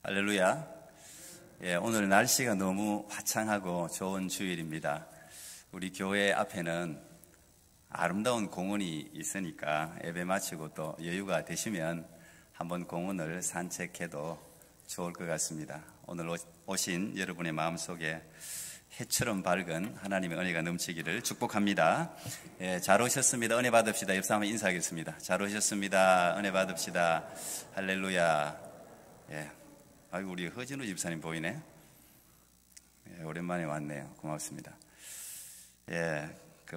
할렐루야. 오늘 날씨가 너무 화창하고 좋은 주일입니다. 우리 교회 앞에는 아름다운 공원이 있으니까 예배 마치고 또 여유가 되시면 한번 공원을 산책해도 좋을 것 같습니다. 오늘 오신 여러분의 마음속에 해처럼 밝은 하나님의 은혜가 넘치기를 축복합니다. 잘 오셨습니다. 은혜 받읍시다. 옆 사람 인사하겠습니다. 잘 오셨습니다. 은혜 받읍시다. 할렐루야. 아이고, 우리 허진우 집사님 보이네. 오랜만에 왔네요. 고맙습니다.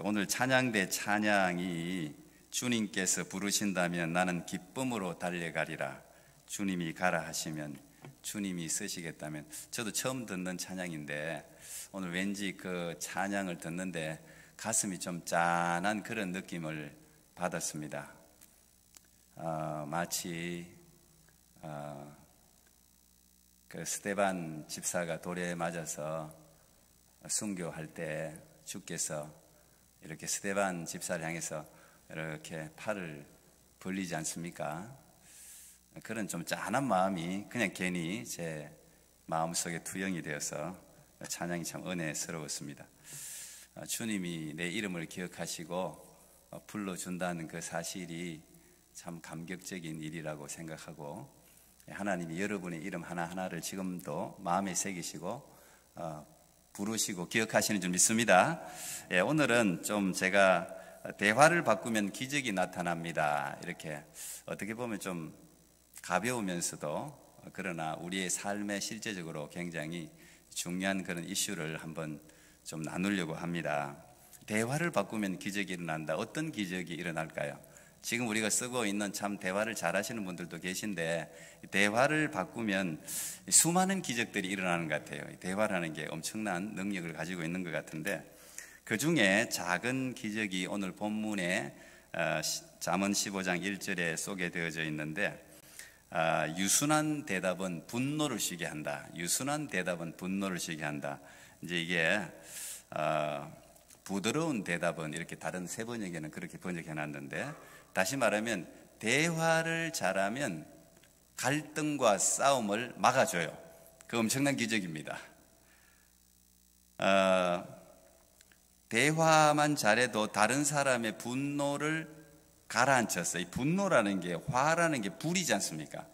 오늘 찬양대 찬양이 주님께서 부르신다면 나는 기쁨으로 달려가리라. 주님이 가라 하시면 주님이 쓰시겠다면. 저도 처음 듣는 찬양인데 오늘 왠지 그 찬양을 듣는데 가슴이 좀 짠한 그런 느낌을 받았습니다. 마치 그 스데반 집사가 돌에 맞아서 순교할 때 주께서 이렇게 스데반 집사를 향해서 이렇게 팔을 벌리지 않습니까? 그런 좀 짠한 마음이 그냥 괜히 제 마음속에 투영이 되어서 찬양이 참 은혜스러웠습니다. 주님이 내 이름을 기억하시고 불러준다는 그 사실이 참 감격적인 일이라고 생각하고, 하나님이 여러분의 이름 하나하나를 지금도 마음에 새기시고 부르시고 기억하시는 줄 믿습니다. 오늘은 좀 제가 대화를 바꾸면 기적이 나타납니다. 이렇게 어떻게 보면 좀 가벼우면서도 그러나 우리의 삶에 실제적으로 굉장히 중요한 그런 이슈를 한번 좀 나누려고 합니다. 대화를 바꾸면 기적이 일어난다. 어떤 기적이 일어날까요? 지금 우리가 쓰고 있는 참 대화를 잘 하시는 분들도 계신데 대화를 바꾸면 수많은 기적들이 일어나는 것 같아요. 대화라는 게 엄청난 능력을 가지고 있는 것 같은데, 그 중에 작은 기적이 오늘 본문에 잠언 15장 1절에 소개되어져 있는데, 유순한 대답은 분노를 쉬게 한다. 유순한 대답은 분노를 쉬게 한다. 이제 이게 부드러운 대답은 이렇게 다른 세 번역에는 그렇게 번역해 놨는데, 다시 말하면 대화를 잘하면 갈등과 싸움을 막아줘요. 그 엄청난 기적입니다. 대화만 잘해도 다른 사람의 분노를 가라앉혔어요. 이 분노라는 게, 화라는 게 불이지 않습니까?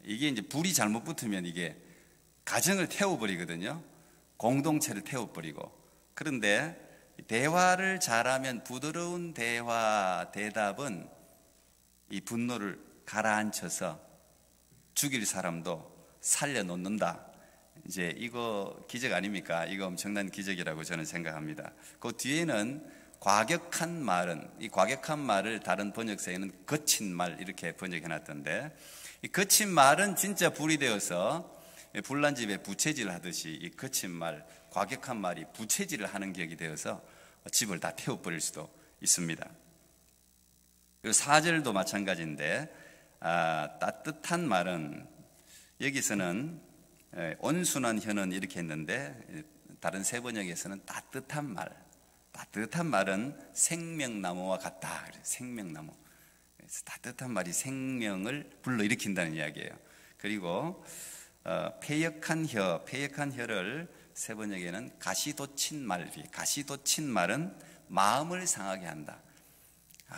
이게 이제 불이 잘못 붙으면 이게 가정을 태워버리거든요. 공동체를 태워버리고. 그런데 대화를 잘하면 부드러운 대답은 이 분노를 가라앉혀서 죽일 사람도 살려놓는다. 이제 이거 기적 아닙니까? 이거 엄청난 기적이라고 저는 생각합니다. 그 뒤에는 과격한 말은, 이 과격한 말을 다른 번역서에는 거친 말 이렇게 번역해 놨던데, 이 거친 말은 진짜 불이 되어서 불난집에 부채질 하듯이 이 거친 말, 과격한 말이 부채질을 하는 격이 되어서 집을 다 태워버릴 수도 있습니다. 그리고 4절도 마찬가지인데, 따뜻한 말은, 여기서는 온순한 혀는 이렇게 했는데 다른 세 번역에서는 따뜻한 말, 따뜻한 말은 생명나무와 같다. 생명나무. 따뜻한 말이 생명을 불러일으킨다는 이야기예요. 그리고 패역한 혀를 세 번역에는 가시돋친 말, 가시돋친 말은 마음을 상하게 한다.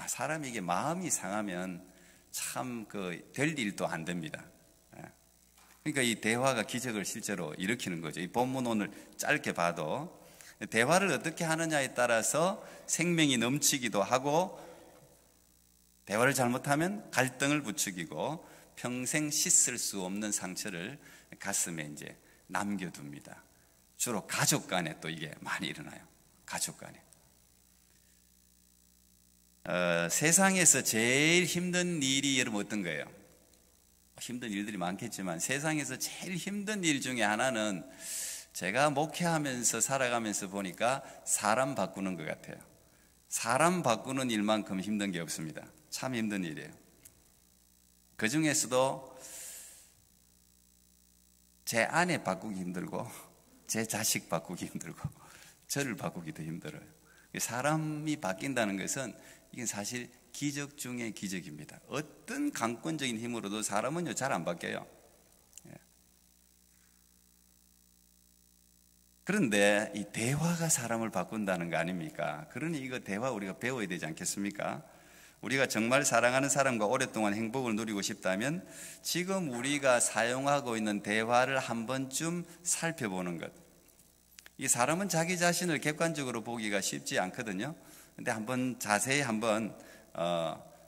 사람이 이게 마음이 상하면 참 될 일도 안 됩니다. 그러니까 이 대화가 기적을 실제로 일으키는 거죠. 이 본문 오늘 짧게 봐도 대화를 어떻게 하느냐에 따라서 생명이 넘치기도 하고, 대화를 잘못하면 갈등을 부추기고 평생 씻을 수 없는 상처를 가슴에 이제 남겨둡니다. 주로 가족 간에 또 이게 많이 일어나요. 가족 간에. 세상에서 제일 힘든 일이 여러분 어떤 거예요? 힘든 일들이 많겠지만 세상에서 제일 힘든 일 중에 하나는 제가 목회하면서 살아가면서 보니까 사람 바꾸는 것 같아요. 사람 바꾸는 일만큼 힘든 게 없습니다. 참 힘든 일이에요. 그 중에서도 제 아내 바꾸기 힘들고 제 자식 바꾸기 힘들고 저를 바꾸기도 힘들어요. 사람이 바뀐다는 것은 이게 사실 기적 중의 기적입니다. 어떤 강권적인 힘으로도 사람은요 잘 안 바뀌어요. 그런데 이 대화가 사람을 바꾼다는 거 아닙니까? 그러니 이거 대화 우리가 배워야 되지 않겠습니까? 우리가 정말 사랑하는 사람과 오랫동안 행복을 누리고 싶다면 지금 우리가 사용하고 있는 대화를 한 번쯤 살펴보는 것. 이 사람은 자기 자신을 객관적으로 보기가 쉽지 않거든요. 근데 한번 자세히 한번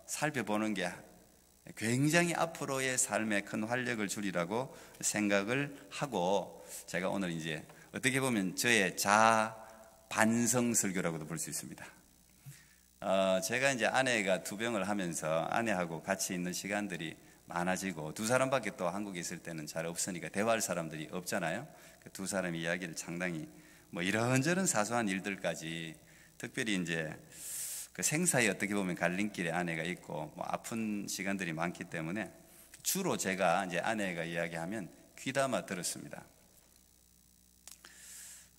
살펴보는 게 굉장히 앞으로의 삶에 큰 활력을 주리라고 생각을 하고, 제가 오늘 이제 어떻게 보면 저의 반성 설교라고도 볼 수 있습니다. 제가 이제 아내가 투병을 하면서 아내하고 같이 있는 시간들이 많아지고, 두 사람밖에 또 한국에 있을 때는 잘 없으니까 대화할 사람들이 없잖아요. 그 두 사람의 이야기를 상당히 뭐 이런저런 사소한 일들까지, 특별히 이제 그 생사에 어떻게 보면 갈림길에 아내가 있고 뭐 아픈 시간들이 많기 때문에 주로 제가 이제 아내가 이야기하면 귀담아 들었습니다.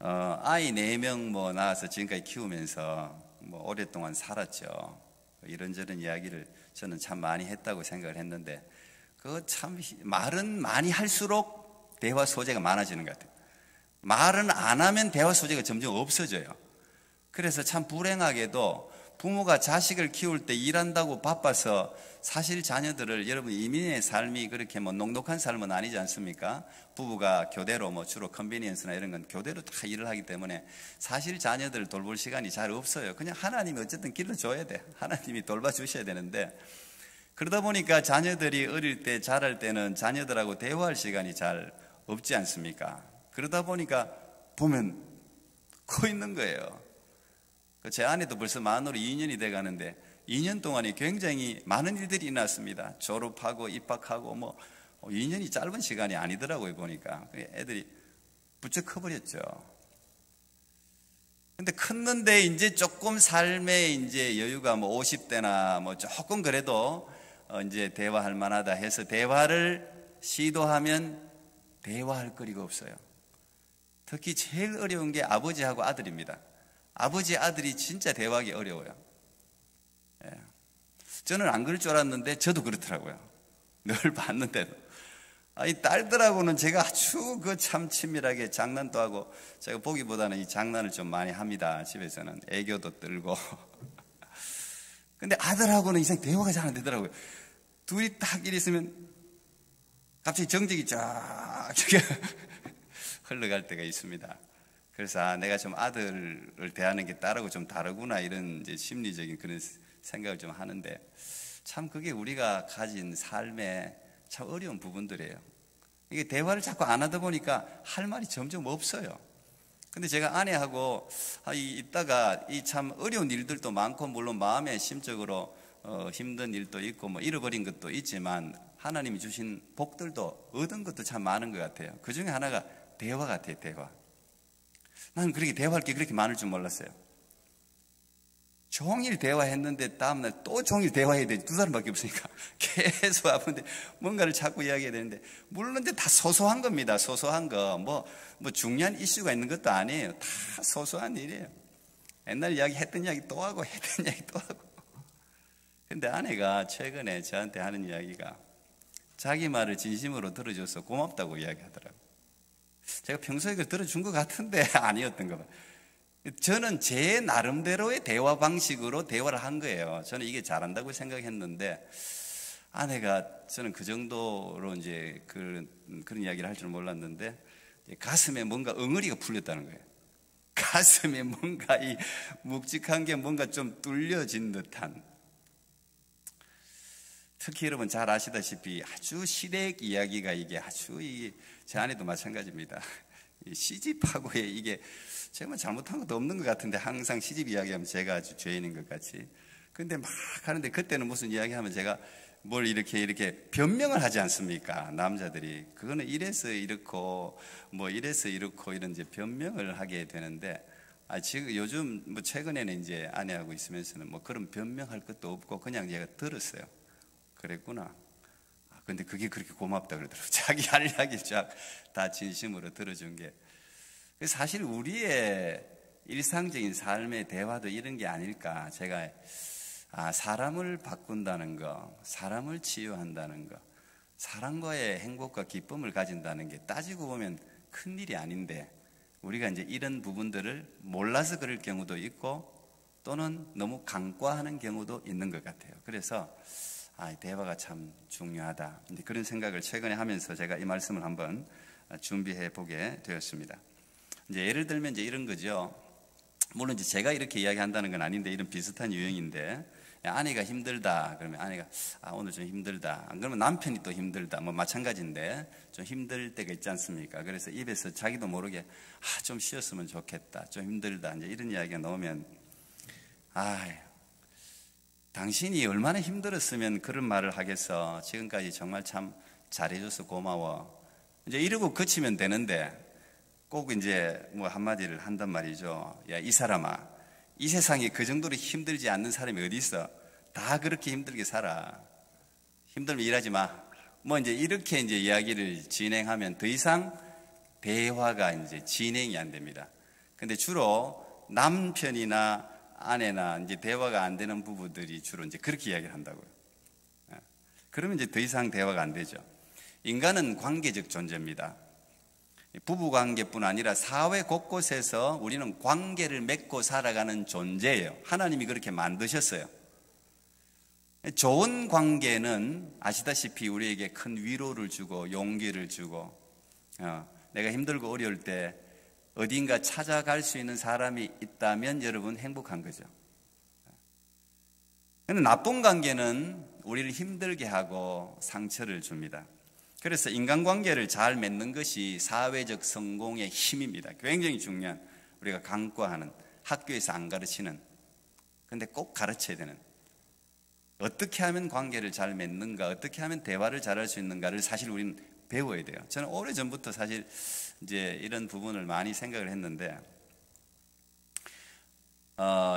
아이 4명 뭐 낳아서 지금까지 키우면서 뭐 오랫동안 살았죠. 이런저런 이야기를 저는 참 많이 했다고 생각을 했는데, 그거 참 말은 많이 할수록 대화 소재가 많아지는 것 같아요. 말은 안 하면 대화 소재가 점점 없어져요. 그래서 참 불행하게도 부모가 자식을 키울 때 일한다고 바빠서 사실 자녀들을, 여러분 이민의 삶이 그렇게 뭐 녹록한 삶은 아니지 않습니까? 부부가 교대로 뭐 주로 컨비니언스나 이런 건 교대로 다 일을 하기 때문에 사실 자녀들을 돌볼 시간이 잘 없어요. 그냥 하나님이 어쨌든 길러줘야 돼. 하나님이 돌봐주셔야 되는데, 그러다 보니까 자녀들이 어릴 때 자랄 때는 자녀들하고 대화할 시간이 잘 없지 않습니까? 그러다 보니까 보면 코 있는 거예요. 제 아내도 벌써 만으로 2년이 돼 가는데 2년 동안에 굉장히 많은 일들이 일어났습니다. 졸업하고 입학하고 뭐 2년이 짧은 시간이 아니더라고요, 보니까. 애들이 부쩍 커버렸죠. 근데 컸는데 이제 조금 삶에 이제 여유가 뭐 50대나 뭐 조금 그래도 이제 대화할 만하다 해서 대화를 시도하면 대화할 거리가 없어요. 특히 제일 어려운 게 아버지하고 아들입니다. 아버지 아들이 진짜 대화하기 어려워요. 예. 저는 안 그럴 줄 알았는데 저도 그렇더라고요. 늘 봤는데도. 이 딸들하고는 제가 아주 참 친밀하게 장난도 하고, 제가 보기보다는 이 장난을 좀 많이 합니다. 집에서는 애교도 떨고. 근데 아들하고는 이상 대화가 잘 안 되더라고요. 둘이 딱 일 있으면 갑자기 정적이 쫙 흘러갈 때가 있습니다. 그래서 내가 좀 아들을 대하는 게 딸하고 좀 다르구나, 이런 이제 심리적인 그런 생각을 좀 하는데, 참 그게 우리가 가진 삶의 참 어려운 부분들이에요. 이게 대화를 자꾸 안 하다 보니까 할 말이 점점 없어요. 근데 제가 아내하고 있다가 이 참 어려운 일들도 많고, 물론 마음에 심적으로 힘든 일도 있고 뭐 잃어버린 것도 있지만 하나님이 주신 복들도 얻은 것도 참 많은 것 같아요. 그 중에 하나가 대화 같아요, 대화. 나는 그렇게 대화할 게 그렇게 많을 줄 몰랐어요. 종일 대화했는데 다음날 또 종일 대화해야 돼. 두 사람밖에 없으니까 계속 아픈데 뭔가를 자꾸 이야기해야 되는데, 물론 다 소소한 겁니다. 소소한 거 뭐 중요한 이슈가 있는 것도 아니에요. 다 소소한 일이에요. 옛날 이야기 했던 이야기 또 하고 했던 이야기 또 하고. 근데 아내가 최근에 저한테 하는 이야기가 자기 말을 진심으로 들어줘서 고맙다고 이야기하더라고요. 제가 평소에 그걸 들어준 것 같은데 아니었던 거 봐요. 저는 제 나름대로의 대화 방식으로 대화를 한 거예요. 저는 이게 잘한다고 생각했는데, 아내가 저는 그 정도로 이제 그런 이야기를 할 줄 몰랐는데, 가슴에 뭔가 엉어리가 풀렸다는 거예요. 가슴에 뭔가 이 묵직한 게 뭔가 좀 뚫려진 듯한. 특히 여러분 잘 아시다시피 아주 시댁 이야기가 이게 아주 제 아내도 마찬가지입니다. 시집하고의 이게 제가 잘못한 것도 없는 것 같은데 항상 시집 이야기하면 제가 아주 죄인인 것 같이. 근데 막 하는데 그때는 무슨 이야기하면 제가 뭘 이렇게 변명을 하지 않습니까? 남자들이. 그거는 이래서 이렇고 뭐 이래서 이렇고 이런 이제 변명을 하게 되는데, 지금 요즘 뭐 최근에는 이제 아내하고 있으면서는 뭐 그런 변명할 것도 없고 그냥 제가 들었어요. 그랬구나. 근데 그게 그렇게 고맙다 그러더라고요. 자기 할 이야기 쫙 다 진심으로 들어준 게. 사실 우리의 일상적인 삶의 대화도 이런 게 아닐까. 제가 사람을 바꾼다는 거, 사람을 치유한다는 거, 사람과의 행복과 기쁨을 가진다는 게 따지고 보면 큰 일이 아닌데, 우리가 이제 이런 부분들을 몰라서 그럴 경우도 있고 또는 너무 간과하는 경우도 있는 것 같아요. 그래서 대화가 참 중요하다. 이제 그런 생각을 최근에 하면서 제가 이 말씀을 한번 준비해 보게 되었습니다. 이제 예를 들면 이제 이런 거죠. 물론 이제 제가 이렇게 이야기한다는 건 아닌데 이런 비슷한 유형인데, 아내가 힘들다 그러면 아내가 오늘 좀 힘들다, 안 그러면 남편이 또 힘들다, 뭐 마찬가지인데 좀 힘들 때가 있지 않습니까? 그래서 입에서 자기도 모르게 좀 쉬었으면 좋겠다, 좀 힘들다, 이제 이런 이야기가 나오면 당신이 얼마나 힘들었으면 그런 말을 하겠어. 지금까지 정말 참 잘해줘서 고마워. 이제 이러고 그치면 되는데 꼭 이제 뭐 한마디를 한단 말이죠. 야, 이 사람아, 이 세상에 그 정도로 힘들지 않는 사람이 어디 있어? 다 그렇게 힘들게 살아. 힘들면 일하지 마. 뭐 이제 이렇게 이제 이야기를 진행하면 더 이상 대화가 이제 진행이 안 됩니다. 근데 주로 남편이나 아내나 이제 대화가 안 되는 부부들이 주로 이제 그렇게 이야기를 한다고요. 그러면 이제 더 이상 대화가 안 되죠. 인간은 관계적 존재입니다. 부부 관계뿐 아니라 사회 곳곳에서 우리는 관계를 맺고 살아가는 존재예요. 하나님이 그렇게 만드셨어요. 좋은 관계는 아시다시피 우리에게 큰 위로를 주고 용기를 주고, 내가 힘들고 어려울 때 어딘가 찾아갈 수 있는 사람이 있다면 여러분 행복한 거죠. 그런데 나쁜 관계는 우리를 힘들게 하고 상처를 줍니다. 그래서 인간관계를 잘 맺는 것이 사회적 성공의 힘입니다. 굉장히 중요한, 우리가 간과하는, 학교에서 안 가르치는, 근데 꼭 가르쳐야 되는, 어떻게 하면 관계를 잘 맺는가, 어떻게 하면 대화를 잘할 수 있는가를 사실 우리는 배워야 돼요. 저는 오래전부터 사실 이제 이런 부분을 많이 생각을 했는데,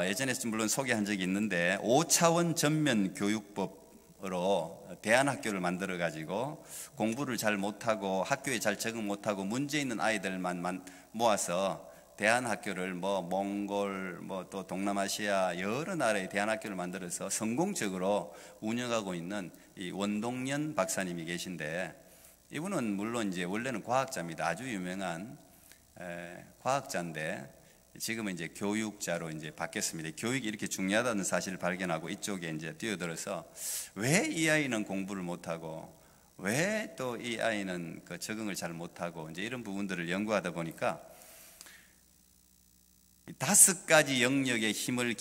예전에 물론 소개한 적이 있는데 5차원 전면 교육법으로 대안학교를 만들어 가지고 공부를 잘 못하고 학교에 잘 적응 못하고 문제 있는 아이들만 모아서 대안학교를 뭐 몽골 뭐 또 동남아시아 여러 나라의 대안학교를 만들어서 성공적으로 운영하고 있는 이 원동연 박사님이 계신데, 이분은 물론 이제 원래는 과학자입니다. 아주 유명한 과학자인데 지금은 이제 교육자로 이제 바뀌었습니다. 교육이 이렇게 중요하다는 사실을 발견하고 이쪽에 이제 뛰어들어서 왜 이 아이는 공부를 못하고 왜 또 이 아이는 그 적응을 잘 못하고 이제 이런 부분들을 연구하다 보니까 5가지 영역의 힘을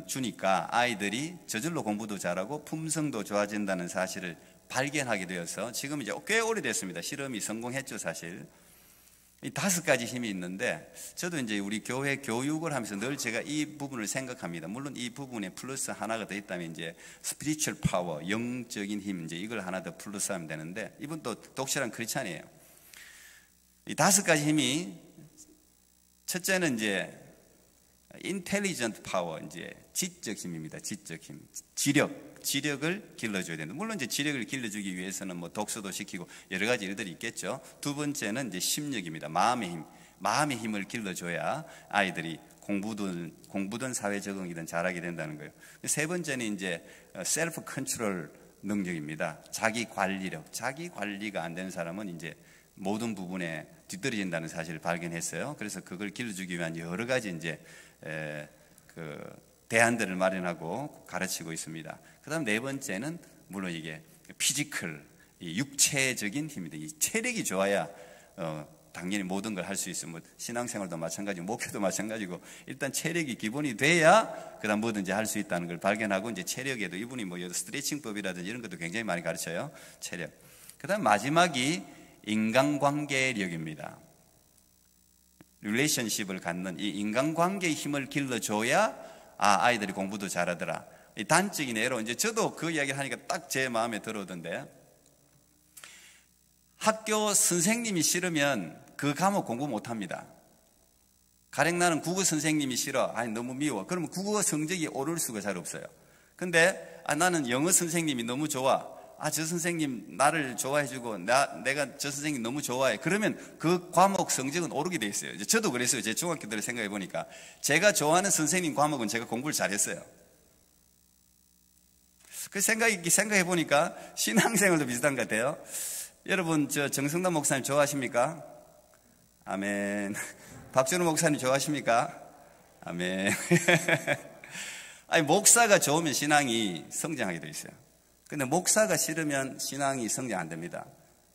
주니까 아이들이 저절로 공부도 잘하고 품성도 좋아진다는 사실을 발견하게 되어서 지금 이제 꽤 오래됐습니다. 실험이 성공했죠, 사실. 이 5가지 힘이 있는데 저도 이제 우리 교회 교육을 하면서 늘 제가 이 부분을 생각합니다. 물론 이 부분에 플러스 하나가 더 있다면 이제 spiritual power, 영적인 힘, 이제 이걸 하나 더 플러스하면 되는데, 이분 또 독실한 크리스찬이에요. 이 5가지 힘이, 첫째는 이제 intelligent power, 이제 지적 힘입니다. 지적 힘, 지력을 길러줘야 된다. 물론 이제 지력을 길러주기 위해서는 뭐 독서도 시키고 여러 가지 일들이 있겠죠. 두 번째는 이제 심력입니다. 마음의 힘을 길러줘야 아이들이 공부든 사회 적응이든 잘하게 된다는 거예요. 세 번째는 이제 셀프 컨트롤 능력입니다. 자기 관리력. 자기 관리가 안 되는 사람은 이제 모든 부분에 뒤떨어진다는 사실을 발견했어요. 그래서 그걸 길러주기 위한 여러 가지 이제 대안들을 마련하고 가르치고 있습니다. 그 다음 네 번째는 물론 이게 피지컬, 육체적인 힘입니다. 이 체력이 좋아야 당연히 모든 걸 할 수 있어요. 뭐 신앙생활도 마찬가지고 목표도 마찬가지고 일단 체력이 기본이 돼야 그 다음 뭐든지 할 수 있다는 걸 발견하고, 이제 체력에도 이분이 뭐 스트레칭법이라든지 이런 것도 굉장히 많이 가르쳐요. 체력. 그 다음 마지막이 인간관계력입니다. 릴레이션십을 갖는 이 인간관계의 힘을 길러줘야 아이들이 공부도 잘하더라. 이 단적인 예로 이제 저도 그 이야기를 하니까 딱 제 마음에 들어오던데, 학교 선생님이 싫으면 그 과목 공부 못합니다. 가령 나는 국어 선생님이 싫어, 너무 미워. 그러면 국어 성적이 오를 수가 잘 없어요. 근데 나는 영어 선생님이 너무 좋아, 저 선생님 나를 좋아해주고 내가 저 선생님 너무 좋아해. 그러면 그 과목 성적은 오르게 돼 있어요. 저도 그랬어요. 제 중학교 때를 생각해 보니까 제가 좋아하는 선생님 과목은 제가 공부를 잘했어요. 그 생각해 보니까 신앙생활도 비슷한 것 같아요. 여러분 저 정성남 목사님 좋아하십니까? 아멘. 박준호 목사님 좋아하십니까? 아멘. 아니, 목사가 좋으면 신앙이 성장하게 돼 있어요. 근데 목사가 싫으면 신앙이 성장 안 됩니다.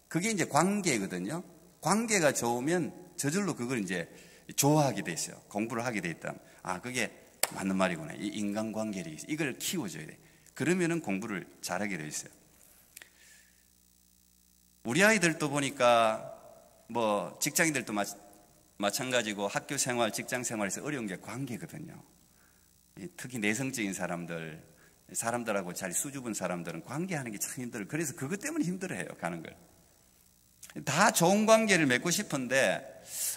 그게 이제 관계거든요. 관계가 좋으면 저절로 그걸 이제 좋아하게 돼 있어요. 공부를 하게 돼 있다. 아, 그게 맞는 말이구나. 이 인간관계를 이걸 키워줘야 돼. 그러면은 공부를 잘하게 돼 있어요. 우리 아이들도 보니까 뭐 직장인들도 마찬가지고 학교 생활, 직장 생활에서 어려운 게 관계거든요. 특히 내성적인 사람들하고 잘 수줍은 사람들은 관계하는 게 참 힘들어요. 그래서 그것 때문에 힘들어해요, 가는 걸. 다 좋은 관계를 맺고 싶은데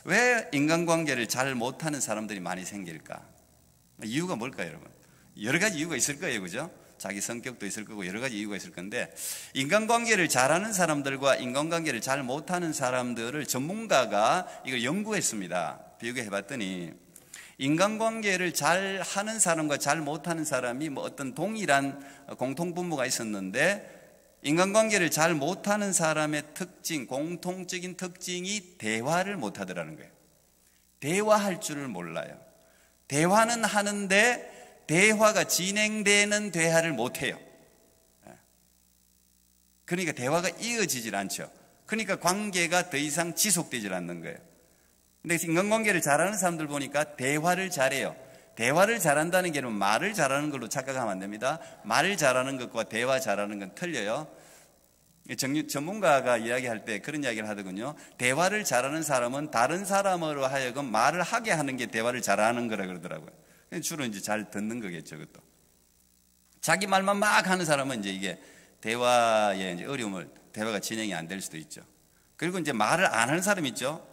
왜 인간관계를 잘 못하는 사람들이 많이 생길까? 이유가 뭘까요, 여러분? 여러 가지 이유가 있을 거예요, 그죠? 자기 성격도 있을 거고 여러 가지 이유가 있을 건데, 인간관계를 잘하는 사람들과 인간관계를 잘 못하는 사람들을 전문가가 이걸 연구했습니다. 비교해 봤더니 인간관계를 잘 하는 사람과 잘 못하는 사람이 뭐 어떤 동일한 공통분모가 있었는데, 인간관계를 잘 못하는 사람의 특징, 공통적인 특징이 대화를 못하더라는 거예요. 대화할 줄을 몰라요. 대화는 하는데 대화가 진행되는 대화를 못해요. 그러니까 대화가 이어지질 않죠. 그러니까 관계가 더 이상 지속되질 않는 거예요. 근데 인간관계를 잘하는 사람들 보니까 대화를 잘해요. 대화를 잘한다는 게 말을 잘하는 걸로 착각하면 안 됩니다. 말을 잘하는 것과 대화 잘하는 건 틀려요. 전문가가 이야기할 때 그런 이야기를 하더군요. 대화를 잘하는 사람은 다른 사람으로 하여금 말을 하게 하는 게 대화를 잘하는 거라 그러더라고요. 주로 이제 잘 듣는 거겠죠, 그것도. 자기 말만 막 하는 사람은 이제 이게 대화의 이제 어려움을, 대화가 진행이 안 될 수도 있죠. 그리고 이제 말을 안 하는 사람 있죠.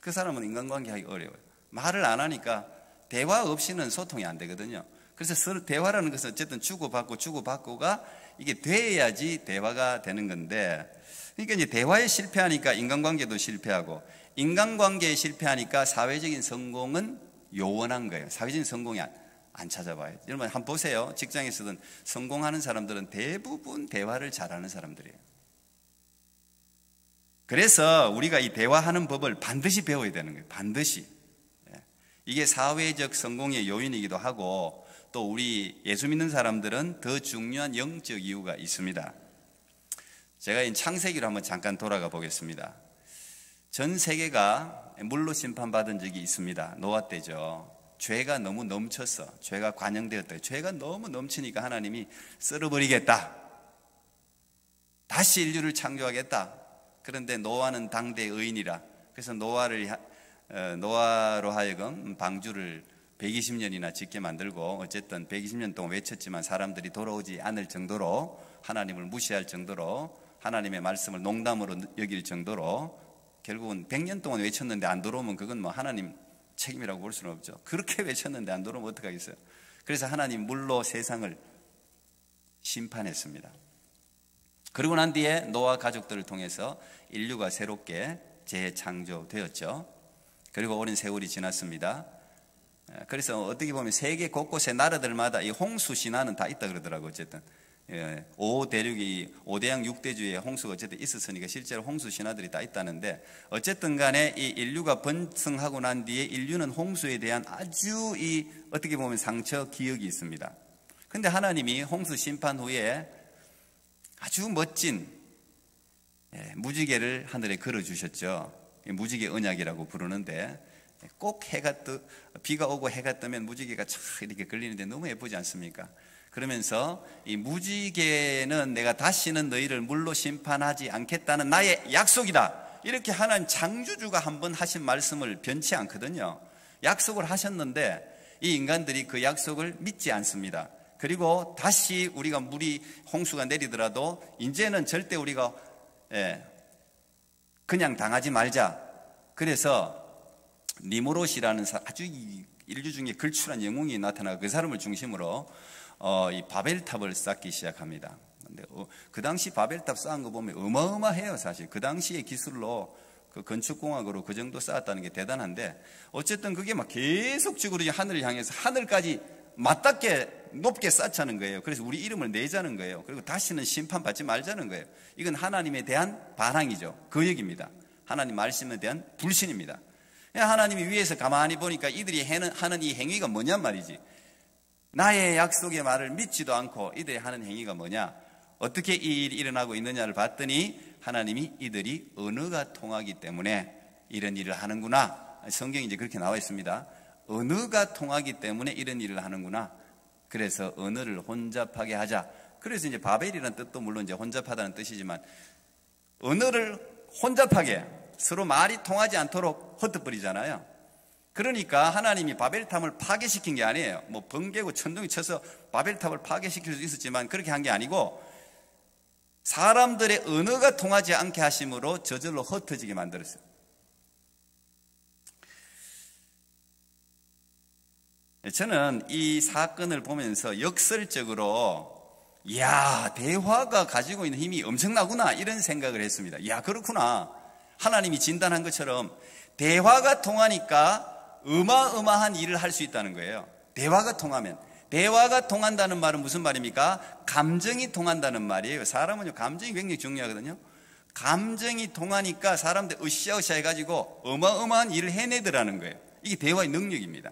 그 사람은 인간관계 하기 어려워요. 말을 안 하니까 대화 없이는 소통이 안 되거든요. 그래서 서로 대화라는 것은 어쨌든 주고받고가 이게 돼야지 대화가 되는 건데, 그러니까 이제 대화에 실패하니까 인간관계도 실패하고, 인간관계에 실패하니까 사회적인 성공은 요원한 거예요. 사회적인 성공이 안 찾아봐요. 여러분 한번 보세요. 직장에서든 성공하는 사람들은 대부분 대화를 잘하는 사람들이에요. 그래서 우리가 이 대화하는 법을 반드시 배워야 되는 거예요. 반드시. 이게 사회적 성공의 요인이기도 하고, 또 우리 예수 믿는 사람들은 더 중요한 영적 이유가 있습니다. 제가 이 창세기로 한번 잠깐 돌아가 보겠습니다. 전 세계가 물로 심판받은 적이 있습니다. 노아 때죠. 죄가 너무 넘쳤어. 죄가 관영되었다. 죄가 너무 넘치니까 하나님이 썰어버리겠다. 다시 인류를 창조하겠다. 그런데 노아는 당대 의인이라, 그래서 노아로 하여금 방주를 120년이나 짓게 만들고, 어쨌든 120년 동안 외쳤지만 사람들이 돌아오지 않을 정도로, 하나님을 무시할 정도로, 하나님의 말씀을 농담으로 여길 정도로, 결국은 100년 동안 외쳤는데 안 돌아오면 그건 뭐 하나님 책임이라고 볼 수는 없죠. 그렇게 외쳤는데 안 돌아오면 어떡하겠어요. 그래서 하나님 물로 세상을 심판했습니다. 그러고 난 뒤에 노아 가족들을 통해서 인류가 새롭게 재창조되었죠. 그리고 오랜 세월이 지났습니다. 그래서 어떻게 보면 세계 곳곳의 나라들마다 이 홍수 신화는 다 있다 그러더라고요. 어쨌든 5대륙이 5대양 6대주에 홍수가 어쨌든 있었으니까 실제로 홍수 신화들이 다 있다는데, 어쨌든 간에 이 인류가 번성하고 난 뒤에 인류는 홍수에 대한 아주 이 어떻게 보면 상처 기억이 있습니다. 근데 하나님이 홍수 심판 후에 아주 멋진 무지개를 하늘에 걸어주셨죠. 무지개 언약이라고 부르는데, 꼭 비가 오고 해가 뜨면 무지개가 촥 이렇게 걸리는데 너무 예쁘지 않습니까? 그러면서 이 무지개는 내가 다시는 너희를 물로 심판하지 않겠다는 나의 약속이다. 이렇게 하나님 창조주가 한번 하신 말씀을 변치 않거든요. 약속을 하셨는데 이 인간들이 그 약속을 믿지 않습니다. 그리고 다시 우리가 물이 홍수가 내리더라도 이제는 절대 우리가 그냥 당하지 말자. 그래서 니무롯이라는 아주 인류 중에 걸출한 영웅이 나타나고 그 사람을 중심으로 이 바벨탑을 쌓기 시작합니다. 근데 그 당시 바벨탑 쌓은 거 보면 어마어마해요. 사실 그 당시의 기술로, 그 건축공학으로 그 정도 쌓았다는 게 대단한데, 어쨌든 그게 막 계속적으로 하늘을 향해서 하늘까지 맞닿게 높게 쌓자는 거예요. 그래서 우리 이름을 내자는 거예요. 그리고 다시는 심판받지 말자는 거예요. 이건 하나님에 대한 반항이죠. 거역입니다. 하나님 말씀에 대한 불신입니다. 하나님이 위에서 가만히 보니까 이들이 하는 이 행위가 뭐냔 말이지. 나의 약속의 말을 믿지도 않고 이들이 하는 행위가 뭐냐, 어떻게 이 일이 일어나고 있느냐를 봤더니 하나님이 이들이 언어가 통하기 때문에 이런 일을 하는구나. 성경이 이제 그렇게 나와 있습니다. 언어가 통하기 때문에 이런 일을 하는구나. 그래서 언어를 혼잡하게 하자. 그래서 이제 바벨이라는 뜻도 물론 이제 혼잡하다는 뜻이지만 언어를 혼잡하게, 서로 말이 통하지 않도록 흩어버리잖아요. 그러니까 하나님이 바벨탑을 파괴시킨 게 아니에요. 뭐 번개고 천둥이 쳐서 바벨탑을 파괴시킬 수 있었지만 그렇게 한 게 아니고 사람들의 언어가 통하지 않게 하심으로 저절로 흩어지게 만들었어요. 저는 이 사건을 보면서 역설적으로 이야, 대화가 가지고 있는 힘이 엄청나구나 이런 생각을 했습니다. 이야, 그렇구나. 하나님이 진단한 것처럼 대화가 통하니까 어마어마한 일을 할 수 있다는 거예요. 대화가 통하면. 대화가 통한다는 말은 무슨 말입니까? 감정이 통한다는 말이에요. 사람은요, 감정이 굉장히 중요하거든요. 감정이 통하니까 사람들 으쌰으쌰 해가지고 어마어마한 일을 해내더라는 거예요. 이게 대화의 능력입니다.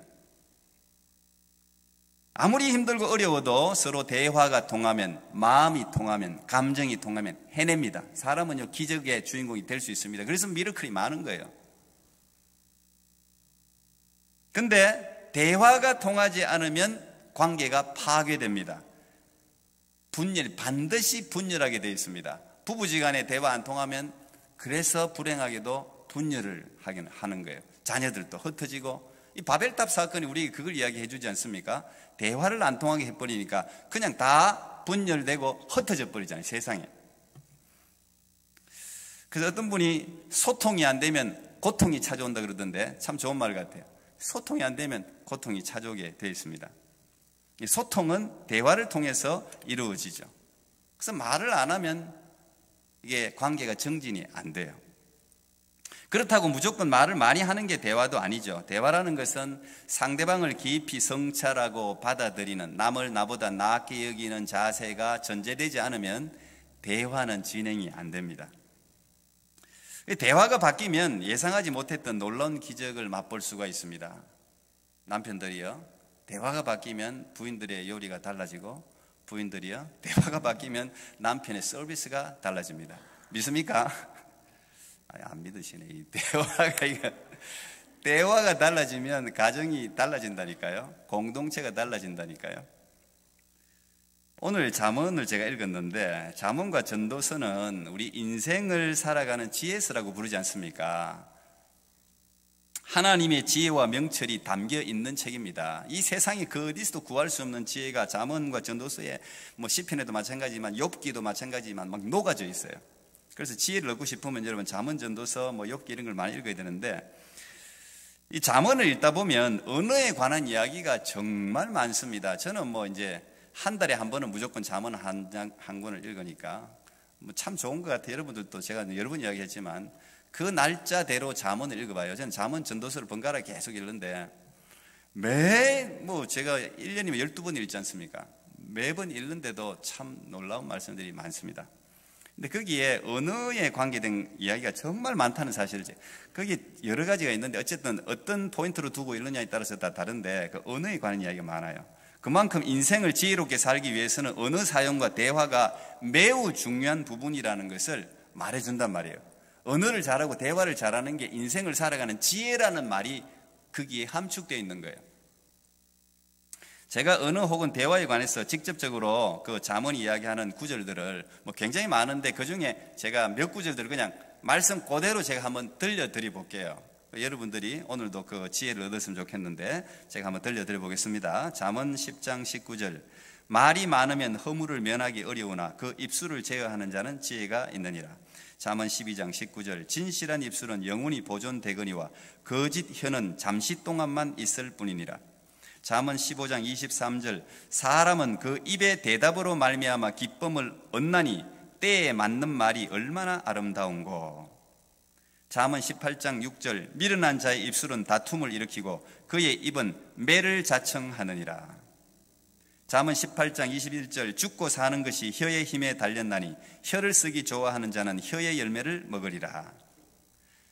아무리 힘들고 어려워도 서로 대화가 통하면, 마음이 통하면, 감정이 통하면 해냅니다. 사람은요, 기적의 주인공이 될 수 있습니다. 그래서 미러클이 많은 거예요. 근데 대화가 통하지 않으면 관계가 파괴됩니다. 반드시 분열하게 되어 있습니다. 부부지간에 대화 안 통하면 그래서 불행하게도 분열을 하는 거예요. 자녀들도 흩어지고. 이 바벨탑 사건이 우리에게 그걸 이야기해 주지 않습니까? 대화를 안 통하게 해버리니까 그냥 다 분열되고 흩어져 버리잖아요, 세상에. 그래서 어떤 분이 소통이 안 되면 고통이 찾아온다 그러던데 참 좋은 말 같아요. 소통이 안 되면 고통이 찾아오게 되어 있습니다. 이 소통은 대화를 통해서 이루어지죠. 그래서 말을 안 하면 이게 관계가 정진이 안 돼요. 그렇다고 무조건 말을 많이 하는 게 대화도 아니죠. 대화라는 것은 상대방을 깊이 성찰하고 받아들이는, 남을 나보다 낫게 여기는 자세가 전제되지 않으면 대화는 진행이 안 됩니다. 대화가 바뀌면 예상하지 못했던 놀라운 기적을 맛볼 수가 있습니다. 남편들이요, 대화가 바뀌면 부인들의 요리가 달라지고, 부인들이요, 대화가 바뀌면 남편의 서비스가 달라집니다. 믿습니까? 안 믿으시네. 이 대화가 달라지면 가정이 달라진다니까요. 공동체가 달라진다니까요. 오늘 잠언을 제가 읽었는데, 잠언과 전도서는 우리 인생을 살아가는 지혜서라고 부르지 않습니까? 하나님의 지혜와 명철이 담겨 있는 책입니다. 이 세상에 그 어디서도 구할 수 없는 지혜가 잠언과 전도서에, 뭐 시편에도 마찬가지지만 욥기도 마찬가지지만 막 녹아져 있어요. 그래서 지혜를 얻고 싶으면 여러분 잠언, 전도서, 뭐 욥기 이런 걸 많이 읽어야 되는데, 이 잠언을 읽다 보면 언어에 관한 이야기가 정말 많습니다. 저는 뭐 이제 한 달에 한 번은 무조건 잠언 한 권을 읽으니까 뭐 참 좋은 것 같아요. 여러분들도 제가 여러 번 이야기했지만 그 날짜대로 잠언을 읽어봐요. 저는 잠언, 전도서를 번갈아 계속 읽는데 뭐 제가 1년이면 12번 읽지 않습니까? 매번 읽는데도 참 놀라운 말씀들이 많습니다. 근데 거기에 언어에 관계된 이야기가 정말 많다는 사실을, 거기 여러 가지가 있는데 어쨌든 어떤 포인트로 두고 읽느냐에 따라서 다 다른데 그 언어에 관한 이야기가 많아요. 그만큼 인생을 지혜롭게 살기 위해서는 언어 사용과 대화가 매우 중요한 부분이라는 것을 말해준단 말이에요. 언어를 잘하고 대화를 잘하는 게 인생을 살아가는 지혜라는 말이 거기에 함축되어 있는 거예요. 제가 언어 혹은 대화에 관해서 직접적으로 그 잠언이 이야기하는 구절들을 뭐 굉장히 많은데 그 중에 제가 몇 구절들을 그냥 말씀 그대로 제가 한번 들려드려 볼게요. 여러분들이 오늘도 그 지혜를 얻었으면 좋겠는데 제가 한번 들려드려 보겠습니다. 잠언 10장 19절. 말이 많으면 허물을 면하기 어려우나 그 입술을 제어하는 자는 지혜가 있느니라. 잠언 12장 19절. 진실한 입술은 영원히 보존되거니와 거짓 혀는 잠시 동안만 있을 뿐이니라. 잠언 15장 23절. 사람은 그 입의 대답으로 말미암아 기쁨을 얻나니 때에 맞는 말이 얼마나 아름다운고. 잠언 18장 6절. 미련한 자의 입술은 다툼을 일으키고 그의 입은 매를 자청하느니라. 잠언 18장 21절. 죽고 사는 것이 혀의 힘에 달렸나니 혀를 쓰기 좋아하는 자는 혀의 열매를 먹으리라.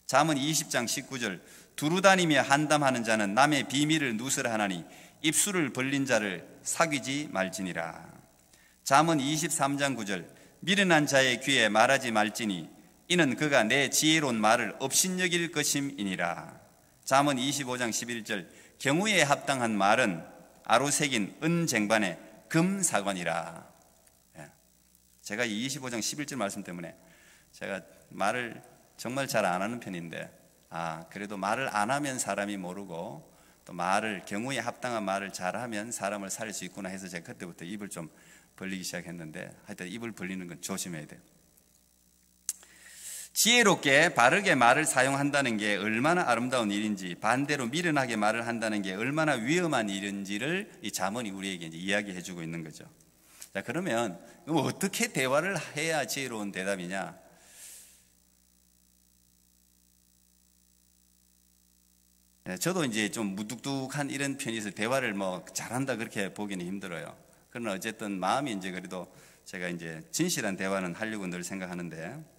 잠언 20장 19절 두루 다니며 한담하는 자는 남의 비밀을 누설하나니 입술을 벌린 자를 사귀지 말지니라. 잠언 23장 9절 미련한 자의 귀에 말하지 말지니 이는 그가 내 지혜로운 말을 업신여길 것임이니라. 잠언 25장 11절 경우에 합당한 말은 아로새긴 은쟁반에 금사관이라. 제가 이 25장 11절 말씀 때문에 제가 말을 정말 잘 안 하는 편인데 그래도 말을 안 하면 사람이 모르고 또 말을 경우에 합당한 말을 잘하면 사람을 살릴 수 있구나 해서 제가 그때부터 입을 좀 벌리기 시작했는데 하여튼 입을 벌리는 건 조심해야 돼요. 지혜롭게 바르게 말을 사용한다는 게 얼마나 아름다운 일인지, 반대로 미련하게 말을 한다는 게 얼마나 위험한 일인지를 이 잠언이 우리에게 이제 이야기해 주고 있는 거죠. 자, 그러면 어떻게 대화를 해야 지혜로운 대답이냐? 저도 이제 좀 무뚝뚝한 이런 편이서 대화를 뭐 잘한다 그렇게 보기는 힘들어요. 그러나 어쨌든 마음이 이제 그래도 제가 이제 진실한 대화는 하려고 늘 생각하는데,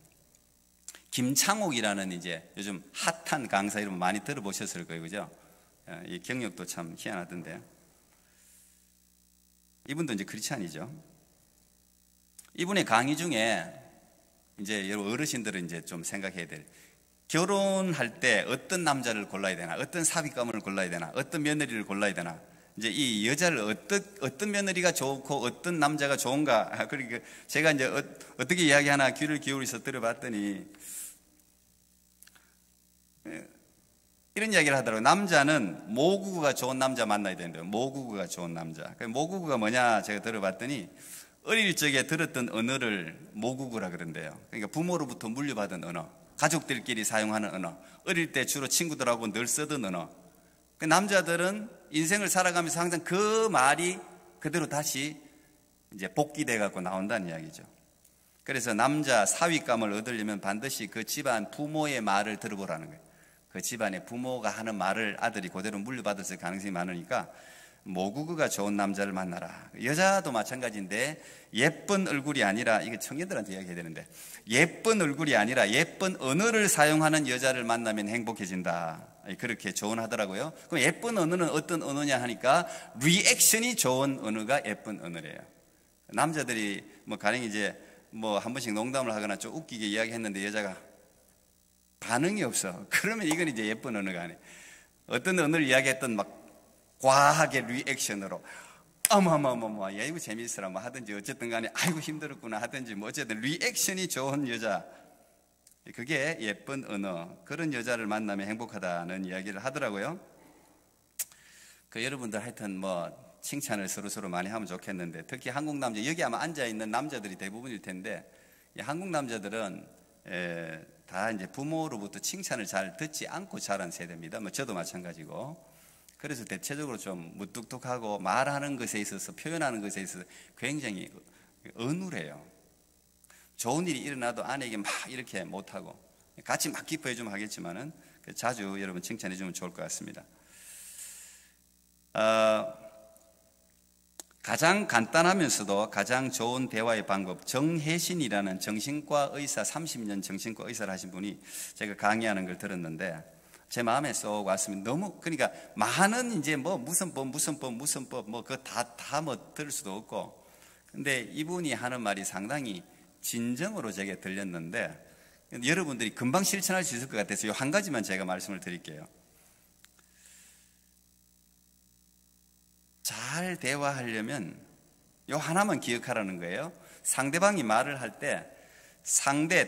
김창옥이라는 이제 요즘 핫한 강사 이름 많이 들어보셨을 거예요, 그죠? 이 경력도 참 희한하던데. 이분도 이제 크리스찬이죠. 이분의 강의 중에 이제 여러분 어르신들은 이제 좀 생각해야 될, 결혼할 때 어떤 남자를 골라야 되나, 어떤 삽입가문을 골라야 되나, 어떤 며느리를 골라야 되나, 이제 이 여자를 어떤 며느리가 좋고 어떤 남자가 좋은가. 그러니까 제가 이제 어떻게 이야기하나 귀를 기울여서 들어봤더니 이런 이야기를 하더라고요. 남자는 모국어가 좋은 남자 만나야 된대요. 모국어가 좋은 남자. 모국어가 뭐냐 제가 들어봤더니 어릴 적에 들었던 언어를 모국어라 그런대요. 그러니까 부모로부터 물려받은 언어, 가족들끼리 사용하는 언어, 어릴 때 주로 친구들하고 늘 쓰던 언어. 남자들은 인생을 살아가면서 항상 그 말이 그대로 다시 이제 복귀돼 갖고 나온다는 이야기죠. 그래서 남자 사위감을 얻으려면 반드시 그 집안 부모의 말을 들어보라는 거예요. 그 집안의 부모가 하는 말을 아들이 그대로 물려받을 가능성이 많으니까 모국어가 좋은 남자를 만나라. 여자도 마찬가지인데 예쁜 얼굴이 아니라, 이게 청년들한테 이야기해야 되는데, 예쁜 얼굴이 아니라 예쁜 언어를 사용하는 여자를 만나면 행복해진다. 그렇게 조언하더라고요. 그럼 예쁜 언어는 어떤 언어냐 하니까 리액션이 좋은 언어가 예쁜 언어래요. 남자들이 뭐 가령 이제 뭐 한 번씩 농담을 하거나 좀 웃기게 이야기했는데 여자가 반응이 없어. 그러면 이건 이제 예쁜 언어가 아니에요. 어떤 언어를 이야기했던 막 과하게 리액션으로 어머머머머 야 이거 재미있어라 뭐 하든지 어쨌든 간에 아이고 힘들었구나 하든지 뭐 어쨌든 리액션이 좋은 여자, 그게 예쁜 언어, 그런 여자를 만나면 행복하다는 이야기를 하더라고요. 그 여러분들 하여튼 뭐 칭찬을 서로서로 많이 하면 좋겠는데, 특히 한국 남자, 여기 아마 앉아있는 남자들이 대부분일 텐데, 이 한국 남자들은 다 이제 부모로부터 칭찬을 잘 듣지 않고 자란 세대입니다. 뭐 저도 마찬가지고. 그래서 대체적으로 좀 무뚝뚝하고 말하는 것에 있어서, 표현하는 것에 있어서 굉장히 어눌해요. 좋은 일이 일어나도 아내에게 막 이렇게 못하고, 같이 막 기뻐해주면 하겠지만은 자주 여러분 칭찬해주면 좋을 것 같습니다. 가장 간단하면서도 가장 좋은 대화의 방법, 정혜신이라는 정신과 의사, 30년 정신과 의사를 하신 분이 제가 강의하는 걸 들었는데 제 마음에 쏙 왔습니다. 너무, 그러니까 많은 이제 뭐 무슨 법 뭐 그거 다 뭐 들을 수도 없고, 근데 이분이 하는 말이 상당히 진정으로 제게 들렸는데 여러분들이 금방 실천할 수 있을 것 같아서 한 가지만 제가 말씀을 드릴게요. 잘 대화하려면 요 하나만 기억하라는 거예요. 상대방이 말을 할 때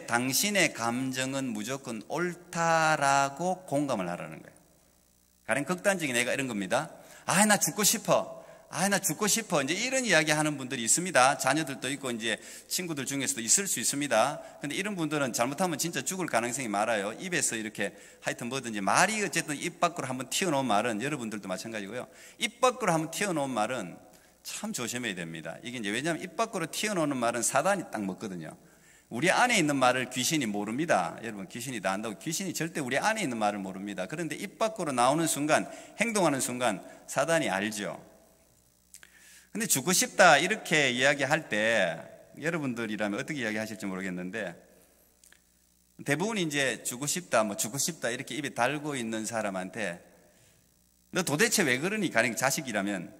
당신의 감정은 무조건 옳다라고 공감을 하라는 거예요. 가령 극단적인 애가 이런 겁니다. 나 죽고 싶어. 나 죽고 싶어. 이제 이런 이야기 하는 분들이 있습니다. 자녀들도 있고 이제 친구들 중에서도 있을 수 있습니다. 근데 이런 분들은 잘못하면 진짜 죽을 가능성이 많아요. 입에서 이렇게 하여튼 뭐든지 말이 어쨌든 입 밖으로 한번 튀어나온 말은, 여러분들도 마찬가지고요. 입 밖으로 한번 튀어나온 말은 참 조심해야 됩니다. 이게 이제 왜냐하면 입 밖으로 튀어나오는 말은 사단이 딱 먹거든요. 우리 안에 있는 말을 귀신이 모릅니다. 여러분, 귀신이 다 안다고. 귀신이 절대 우리 안에 있는 말을 모릅니다. 그런데 입 밖으로 나오는 순간, 행동하는 순간 사단이 알죠. 근데 죽고 싶다 이렇게 이야기할 때 여러분들이라면 어떻게 이야기하실지 모르겠는데, 대부분 이제 주고 싶다, 뭐 주고 싶다 이렇게 입에 달고 있는 사람한테 너 도대체 왜 그러니? 가령 자식이라면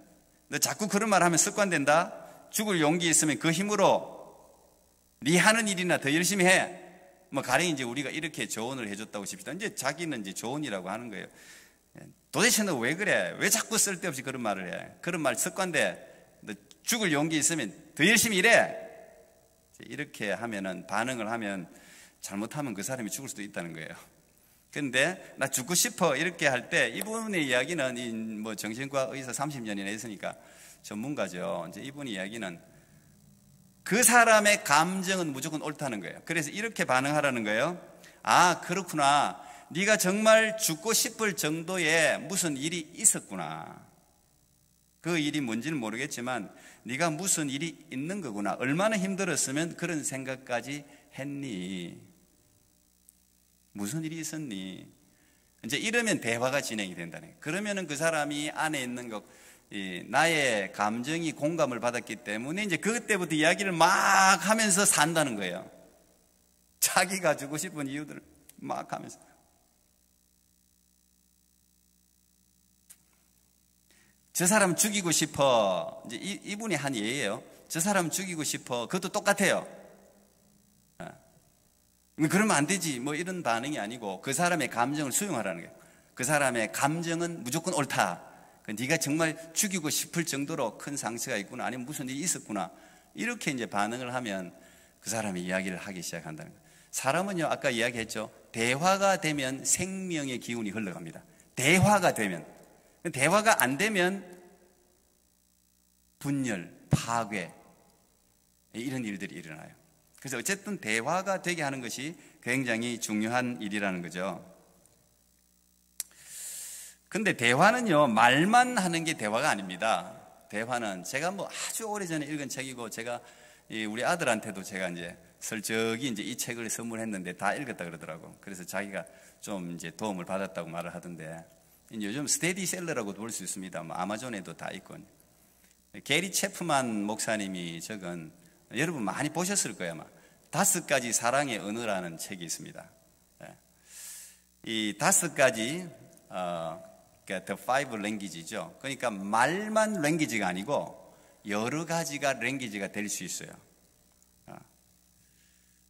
너 자꾸 그런 말 하면 습관된다. 죽을 용기 있으면 그 힘으로 네 하는 일이나 더 열심히 해. 뭐 가령 이제 우리가 이렇게 조언을 해줬다고 칩시다. 이제 자기는 이제 조언이라고 하는 거예요. 도대체 너 왜 그래? 왜 자꾸 쓸데없이 그런 말을 해? 그런 말 습관돼. 너 죽을 용기 있으면 더 열심히 일해. 이렇게 하면은 반응을 하면 잘못하면 그 사람이 죽을 수도 있다는 거예요. 근데 나 죽고 싶어 이렇게 할 때 이분의 이야기는 뭐 정신과 의사 30년이나 했으니까 전문가죠. 이제 이분의 이야기는 그 사람의 감정은 무조건 옳다는 거예요. 그래서 이렇게 반응하라는 거예요. 아, 그렇구나. 네가 정말 죽고 싶을 정도의 무슨 일이 있었구나. 그 일이 뭔지는 모르겠지만 네가 무슨 일이 있는 거구나. 얼마나 힘들었으면 그런 생각까지 했니? 무슨 일이 있었니? 이제 이러면 대화가 진행이 된다는 거예요. 그러면은 그 사람이 안에 있는 것, 나의 감정이 공감을 받았기 때문에 이제 그때부터 이야기를 막 하면서 산다는 거예요. 자기가 주고 싶은 이유들을 막 하면서. 저 사람 죽이고 싶어. 이제 이분이 한 예예요. 저 사람 죽이고 싶어. 그것도 똑같아요. 그러면 안 되지. 뭐 이런 반응이 아니고 그 사람의 감정을 수용하라는 거예요. 그 사람의 감정은 무조건 옳다. 네가 정말 죽이고 싶을 정도로 큰 상처가 있구나. 아니면 무슨 일이 있었구나. 이렇게 이제 반응을 하면 그 사람이 이야기를 하기 시작한다는 거예요. 사람은요, 아까 이야기했죠. 대화가 되면 생명의 기운이 흘러갑니다. 대화가 되면. 대화가 안 되면 분열, 파괴 이런 일들이 일어나요. 그래서 어쨌든 대화가 되게 하는 것이 굉장히 중요한 일이라는 거죠. 근데 대화는요, 말만 하는 게 대화가 아닙니다. 대화는 제가 뭐 아주 오래전에 읽은 책이고 제가 우리 아들한테도 제가 이제 슬쩍이 이제 이 책을 선물했는데 다 읽었다 그러더라고. 그래서 자기가 좀 이제 도움을 받았다고 말을 하던데 요즘 스테디셀러라고 볼 수 있습니다. 뭐 아마존에도 다 있고. 게리 체프만 목사님이 적은 여러분 많이 보셨을 거예요 아마. 5가지 사랑의 언어라는 책이 있습니다. 이 5가지 The Five Language죠. 그러니까 말만 랭귀지가 아니고 여러 가지가 랭귀지가 될 수 있어요.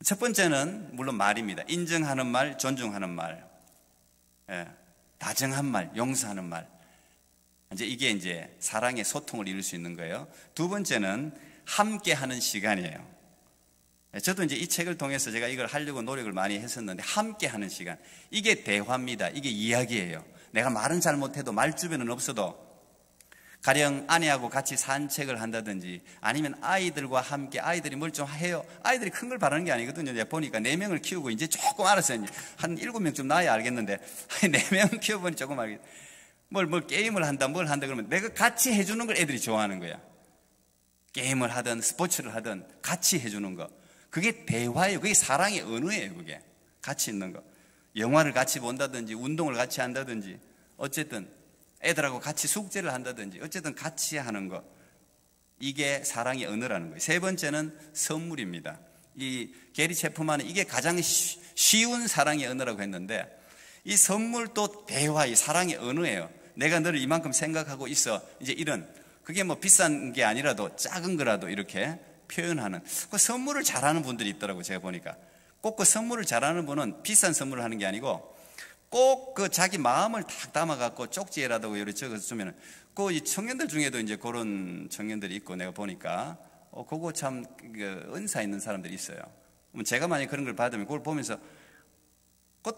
첫 번째는 물론 말입니다. 인정하는 말, 존중하는 말, 다정한 말, 용서하는 말. 이게 이제 사랑의 소통을 이룰 수 있는 거예요. 두 번째는 함께하는 시간이에요. 저도 이제 이 책을 통해서 제가 이걸 하려고 노력을 많이 했었는데 함께하는 시간. 이게 대화입니다. 이게 이야기예요. 내가 말은 잘 못해도 말 주변은 없어도 가령 아내하고 같이 산책을 한다든지 아니면 아이들과 함께 아이들이 뭘 좀 해요. 아이들이 큰 걸 바라는 게 아니거든요. 내가 보니까 4명을 키우고 이제 조금 알았어요. 한 7명쯤 나야 알겠는데 4명 키워보니 조금 알겠어요. 뭘 게임을 한다 뭘 한다 그러면 내가 같이 해주는 걸 애들이 좋아하는 거야. 게임을 하든 스포츠를 하든 같이 해주는 거. 그게 대화예요. 그게 사랑의 언어예요. 그게 같이 있는 거. 영화를 같이 본다든지 운동을 같이 한다든지 어쨌든 애들하고 같이 숙제를 한다든지 어쨌든 같이 하는 거. 이게 사랑의 언어라는 거예요. 세 번째는 선물입니다. 이 게리 체프만은 이게 가장 쉬운 사랑의 언어라고 했는데 이 선물도 대화의 사랑의 언어예요. 내가 너를 이만큼 생각하고 있어. 이제 이런 그게 뭐 비싼 게 아니라도 작은 거라도 이렇게 표현하는 그 선물을 잘하는 분들이 있더라고요. 제가 보니까 꼭 그 선물을 잘하는 분은 비싼 선물을 하는 게 아니고 꼭 그 자기 마음을 탁 담아갖고 쪽지에라도 이렇게 적어서 주면은 그 청년들 중에도 이제 그런 청년들이 있고 내가 보니까 그거 참 은사 있는 사람들이 있어요. 제가 만약 그런 걸 받으면 그걸 보면서 그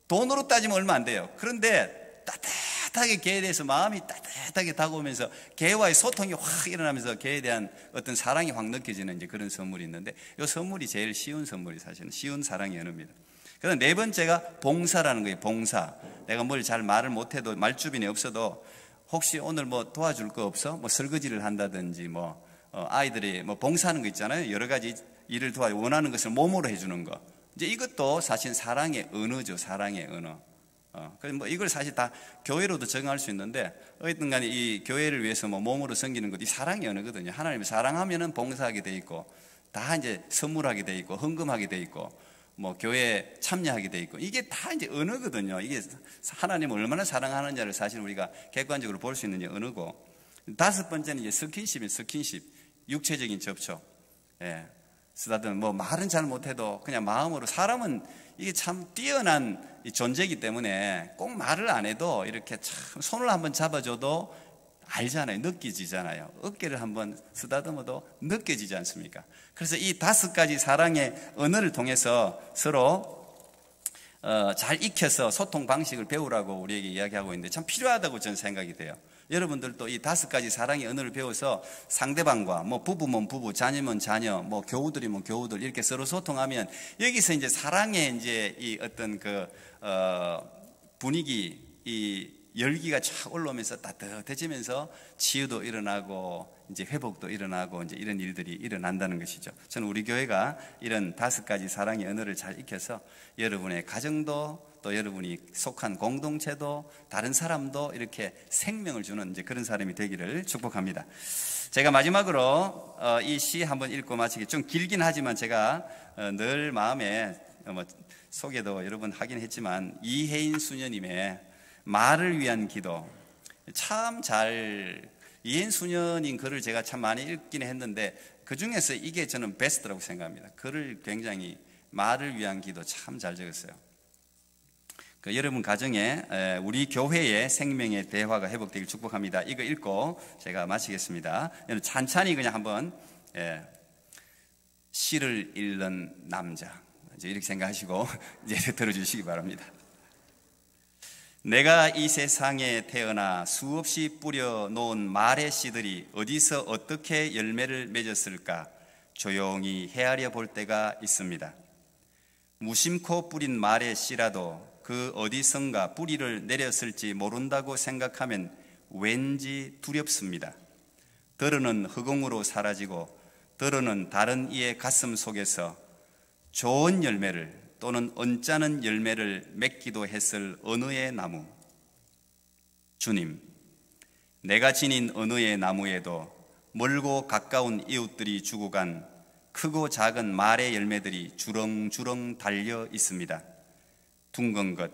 돈으로 따지면 얼마 안 돼요. 그런데 따뜻하게 걔에 대해서 마음이 따뜻하게 다가오면서 걔와의 소통이 확 일어나면서 걔에 대한 어떤 사랑이 확 느껴지는 이제 그런 선물이 있는데 이 선물이 제일 쉬운 선물이 사실은 쉬운 사랑의 언어입니다. 그다음 네 번째가 봉사라는 거예요. 봉사. 내가 뭘 잘 말을 못해도 말주변이 없어도 혹시 오늘 뭐 도와줄 거 없어? 뭐 설거지를 한다든지 뭐 아이들이 뭐 봉사하는 거 있잖아요. 여러 가지 일을 도와 원하는 것을 몸으로 해주는 거. 이제 이것도 사실 사랑의 언어죠. 사랑의 언어. 그래서 뭐 이걸 사실 다 교회로도 적용할 수 있는데 어쨌든 간에 이 교회를 위해서 뭐 몸으로 섬기는 것도 이 사랑의 언어거든요. 하나님을 사랑하면은 봉사하게 돼 있고 다 이제 선물하게 돼 있고 헌금하게 돼 있고 뭐 교회에 참여하게 돼 있고, 이게 다 이제 언어거든요. 이게 하나님을 얼마나 사랑하느냐를 사실 우리가 객관적으로 볼 수 있는 게 언어고, 다섯 번째는 이제 스킨십, 육체적인 접촉. 예. 쓰다듬, 뭐 말은 잘 못해도 그냥 마음으로, 사람은 이게 참 뛰어난 존재이기 때문에 꼭 말을 안 해도 이렇게 참 손을 한번 잡아줘도 알잖아요. 느껴지잖아요. 어깨를 한번 쓰다듬어도 느껴지지 않습니까? 그래서 이 다섯 가지 사랑의 언어를 통해서 서로 잘 익혀서 소통 방식을 배우라고 우리에게 이야기하고 있는데, 참 필요하다고 저는 생각이 돼요. 여러분들도 이 다섯 가지 사랑의 언어를 배워서 상대방과, 뭐 부부면 부부, 자녀면 자녀, 뭐 교우들이면 교우들, 이렇게 서로 소통하면 여기서 이제 사랑의 이제 이 어떤 분위기, 이 열기가 쫙 올라오면서 따뜻해지면서 치유도 일어나고 이제 회복도 일어나고 이제 이런 일들이 일어난다는 것이죠. 저는 우리 교회가 이런 다섯 가지 사랑의 언어를 잘 익혀서 여러분의 가정도, 또 여러분이 속한 공동체도, 다른 사람도 이렇게 생명을 주는 이제 그런 사람이 되기를 축복합니다. 제가 마지막으로 이 시 한번 읽고 마치게, 좀 길긴 하지만 제가 늘 마음에 소개도 여러 번 하긴 했지만, 이혜인 수녀님의 말을 위한 기도, 참 잘, 이혜인 수녀님 글을 제가 참 많이 읽긴 했는데 그 중에서 이게 저는 베스트라고 생각합니다. 글을 굉장히, 말을 위한 기도 참 잘 적었어요. 여러분 가정에, 우리 교회의 생명의 대화가 회복되길 축복합니다. 이거 읽고 제가 마치겠습니다. 찬찬히 그냥 한번, 시를 읽는 남자, 이제 이렇게 생각하시고 이제 들어주시기 바랍니다. 내가 이 세상에 태어나 수없이 뿌려 놓은 말의 씨들이 어디서 어떻게 열매를 맺었을까 조용히 헤아려 볼 때가 있습니다. 무심코 뿌린 말의 씨라도 그 어디선가 뿌리를 내렸을지 모른다고 생각하면 왠지 두렵습니다. 더러는 흑공으로 사라지고 더러는 다른 이의 가슴 속에서 좋은 열매를 또는 언짢은 열매를 맺기도 했을 언어의 나무. 주님, 내가 지닌 언어의 나무에도 멀고 가까운 이웃들이 주고 간 크고 작은 말의 열매들이 주렁주렁 달려 있습니다. 둥근 것,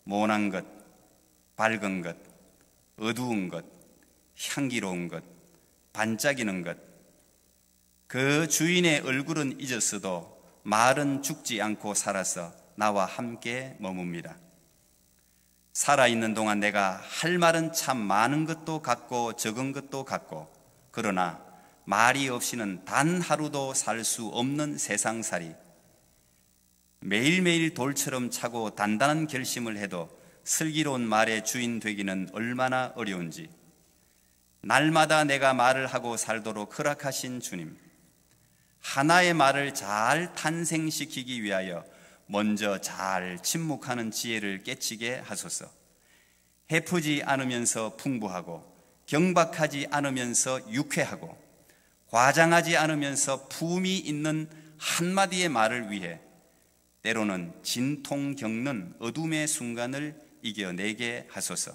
모난 것, 밝은 것, 어두운 것, 향기로운 것, 반짝이는 것. 그 주인의 얼굴은 잊었어도 말은 죽지 않고 살아서 나와 함께 머뭅니다. 살아있는 동안 내가 할 말은 참 많은 것도 같고 적은 것도 같고, 그러나 말이 없이는 단 하루도 살 수 없는 세상살이, 매일매일 돌처럼 차고 단단한 결심을 해도 슬기로운 말의 주인 되기는 얼마나 어려운지, 날마다 내가 말을 하고 살도록 허락하신 주님, 하나의 말을 잘 탄생시키기 위하여 먼저 잘 침묵하는 지혜를 깨치게 하소서. 해프지 않으면서 풍부하고, 경박하지 않으면서 유쾌하고, 과장하지 않으면서 품이 있는 한마디의 말을 위해 때로는 진통 겪는 어둠의 순간을 이겨내게 하소서.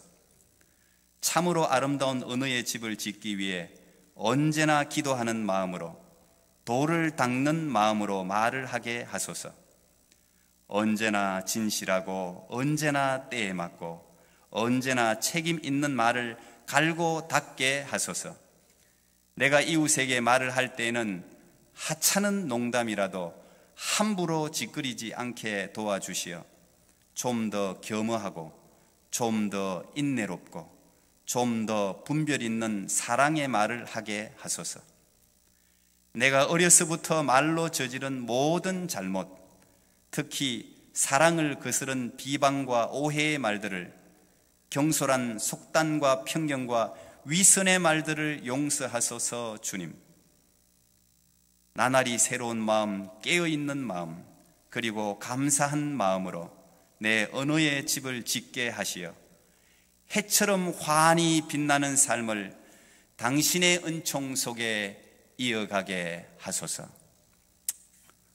참으로 아름다운 언어의 집을 짓기 위해 언제나 기도하는 마음으로, 돌을 닦는 마음으로 말을 하게 하소서. 언제나 진실하고, 언제나 때에 맞고, 언제나 책임 있는 말을 갈고 닦게 하소서. 내가 이웃에게 말을 할 때에는 하찮은 농담이라도 함부로 짓거리지 않게 도와주시어 좀 더 겸허하고, 좀 더 인내롭고, 좀 더 분별 있는 사랑의 말을 하게 하소서. 내가 어려서부터 말로 저지른 모든 잘못, 특히 사랑을 거스른 비방과 오해의 말들을, 경솔한 속단과 편견과 위선의 말들을 용서하소서. 주님, 나날이 새로운 마음, 깨어있는 마음, 그리고 감사한 마음으로 내 언어의 집을 짓게 하시어 해처럼 환히 빛나는 삶을 당신의 은총 속에 이어가게 하소서.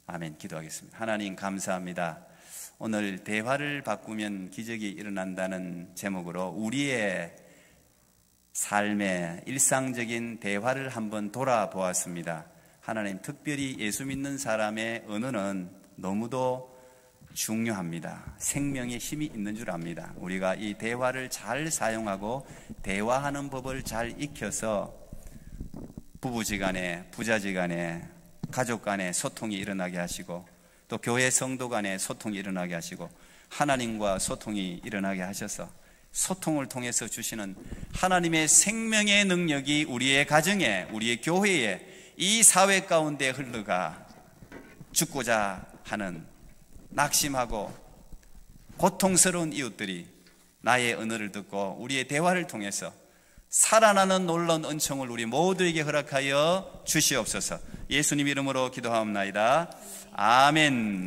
아멘. 기도하겠습니다. 하나님 감사합니다. 오늘 대화를 바꾸면 기적이 일어난다는 제목으로 우리의 삶의 일상적인 대화를 한번 돌아보았습니다. 하나님, 특별히 예수 믿는 사람의 언어는 너무도 중요합니다. 생명의 힘이 있는 줄 압니다. 우리가 이 대화를 잘 사용하고 대화하는 법을 잘 익혀서 부부지간에, 부자지간에, 가족 간에 소통이 일어나게 하시고, 또 교회 성도 간에 소통이 일어나게 하시고, 하나님과 소통이 일어나게 하셔서 소통을 통해서 주시는 하나님의 생명의 능력이 우리의 가정에, 우리의 교회에, 이 사회 가운데 흘러가 죽고자 하는 낙심하고 고통스러운 이웃들이 나의 언어를 듣고 우리의 대화를 통해서 살아나는 놀라운 은총을 우리 모두에게 허락하여 주시옵소서. 예수님 이름으로 기도하옵나이다. 아멘.